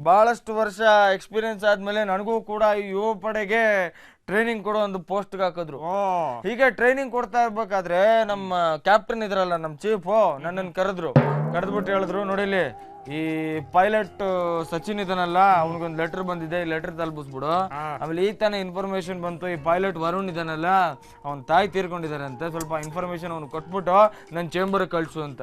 ಬಹಳಷ್ಟು ವರ್ಷ ಎಕ್ಸ್ಪೀರಿಯನ್ಸ್ ಆದ್ಮೇಲೆ ನನಗೂ ಕೂಡ ಈ ಯುವ ಪಡೆಗೆ ಟ್ರೈನಿಂಗ್ ಕೊಡೋ ಒಂದು ಪೋಸ್ಟ್ ಹಾಕಿದ್ರು. ಹೀಗೆ ಟ್ರೈನಿಂಗ್ ಕೊಡ್ತಾ ಇರ್ಬೇಕಾದ್ರೆ ನಮ್ಮ ಕ್ಯಾಪ್ಟನ್ ಇದ್ರಲ್ಲ, ನಮ್ಮ ಚೀಫು, ನನ್ನನ್ನು ಕರೆದ್ಬಿಟ್ಟು ಹೇಳಿದ್ರು, ನೋಡಿಲಿ ಈ ಪೈಲಟ್ ಸಚಿನ್ ಇದನಲ್ಲ, ಅವನಿಗೊಂದು ಲೆಟರ್ ಬಂದಿದೆ, ಈ ಲೆಟರ್ ತಲುಪಿಸ್ಬಿಡು. ಆಮೇಲೆ ಈಗ ತಾನೇ ಇನ್ಫಾರ್ಮೇಶನ್ ಬಂತು, ಈ ಪೈಲಟ್ ವರುಣ್ ಇದನಲ್ಲ, ಅವನ ತಾಯಿ ತೀರ್ಕೊಂಡಿದ್ದಾರೆ ಅಂತ, ಸ್ವಲ್ಪ ಇನ್ಫಾರ್ಮೇಶನ್ ಅವ್ನು ಕೊಟ್ಬಿಟ್ಟು ನನ್ನ ಚೇಂಬರ್ ಕಳ್ಸು ಅಂತ.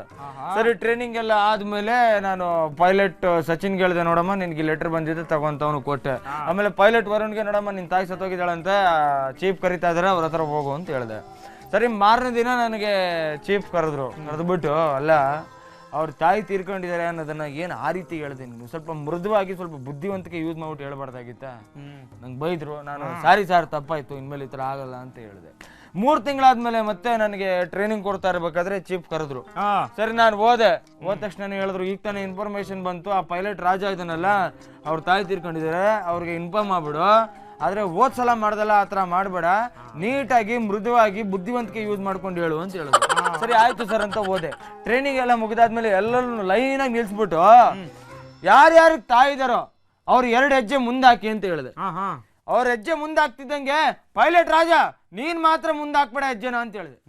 ಸರಿ, ಟ್ರೈನಿಂಗ್ ಎಲ್ಲ ಆದ್ಮೇಲೆ ನಾನು ಪೈಲಟ್ ಸಚಿನ್ ಹೇಳಿದೆ, ನೋಡಮ್ಮ ನಿನ್ಗೆ ಲೆಟರ್ ಬಂದಿದೆ ತಗೊಂತ ಅವನು ಕೊಟ್ಟೆ. ಆಮೇಲೆ ಪೈಲಟ್ ವರುಣ್ಗೆ, ನೋಡಮ್ಮ ನಿನ್ ತಾಯಿ ಸತ್ತೋಗಿದ್ದಾಳಂತ, ಚೀಫ್ ಕರಿತಾ ಇದಾರೆ, ಅವ್ರ ಹತ್ರ ಹೋಗು ಅಂತ ಹೇಳಿದೆ. ಸರಿ, ಮಾರನೇ ದಿನ ನನಗೆ ಚೀಫ್ ಕರೆದ್ಬಿಟ್ಟು, ಅಲ್ಲ ಅವ್ರ ತಾಯಿ ತೀರ್ಕೊಂಡಿದ್ದಾರೆ ಅನ್ನೋದನ್ನ ಏನು ಆ ರೀತಿ ಹೇಳ್ದೆ, ನೀನು ಸ್ವಲ್ಪ ಮೃದುವಾಗಿ ಸ್ವಲ್ಪ ಬುದ್ಧಿವಂತಿಕೆ ಯೂಸ್ ಮಾಡ್ಬಿಟ್ಟು ಹೇಳ್ಬಾರ್ದಾಗಿತ್ತ. ನಂಗೆ ಬೈದ್ರು, ನಾನು ಸಾರಿ ಸಾರ್ ತಪ್ಪಾಯ್ತು, ಇನ್ಮೇಲೆ ಈ ಥರ ಆಗಲ್ಲ ಅಂತ ಹೇಳಿದೆ. 3 ತಿಂಗಳಾದ್ಮೇಲೆ ಮತ್ತೆ ನನಗೆ ಟ್ರೈನಿಂಗ್ ಕೊಡ್ತಾ ಇರ್ಬೇಕಾದ್ರೆ ಚೀಫ್ ಕರೆದ್ರು. ಸರಿ, ನಾನು ಹೋದ ತಕ್ಷಣ ಹೇಳಿದ್ರು, ಈಗ ತಾನೇ ಇನ್ಫಾರ್ಮೇಶನ್ ಬಂತು, ಆ ಪೈಲಟ್ ರಾಜ ಇದನ್ನಲ್ಲ, ಅವ್ರ ತಾಯಿ ತೀರ್ಕೊಂಡಿದ್ದಾರೆ, ಅವ್ರಿಗೆ ಇನ್ಫಾರ್ಮ್ ಮಾಡ್ಬಿಡು. ಆದ್ರೆ ಸಲ ಮಾಡ್ದಲ್ಲ ಆ ಥರ ಮಾಡಬೇಡ, ನೀಟಾಗಿ ಮೃದುವಾಗಿ ಬುದ್ಧಿವಂತಿಕೆ ಯೂಸ್ ಮಾಡ್ಕೊಂಡು ಹೇಳು ಅಂತ ಹೇಳಿದ್ರು. ಸರಿ ಆಯ್ತು ಸರ್ ಅಂತ ಹೋದೆ. ಟ್ರೈನಿಂಗ್ ಎಲ್ಲ ಮುಗಿದಾದ್ಮೇಲೆ ಎಲ್ಲರೂ ಲೈನಾಗಿ ನಿಲ್ಸ್ಬಿಟ್ಟು, ಯಾರ್ಯಾರಿಗೆ ತಾಯಿದಾರೋ ಅವ್ರು 2 ಹೆಜ್ಜೆ ಮುಂದಾಕಿ ಅಂತ ಹೇಳಿದೆ. ಅವ್ರ ಹೆಜ್ಜೆ ಮುಂದಾಕ್ತಿದ್ದಂಗೆ, ಪೈಲಟ್ ರಾಜ ನೀನ್ ಮಾತ್ರ ಮುಂದಾಕ್ಬೇಡ ಹೆಜ್ಜೆನ ಅಂತ ಹೇಳಿದೆ.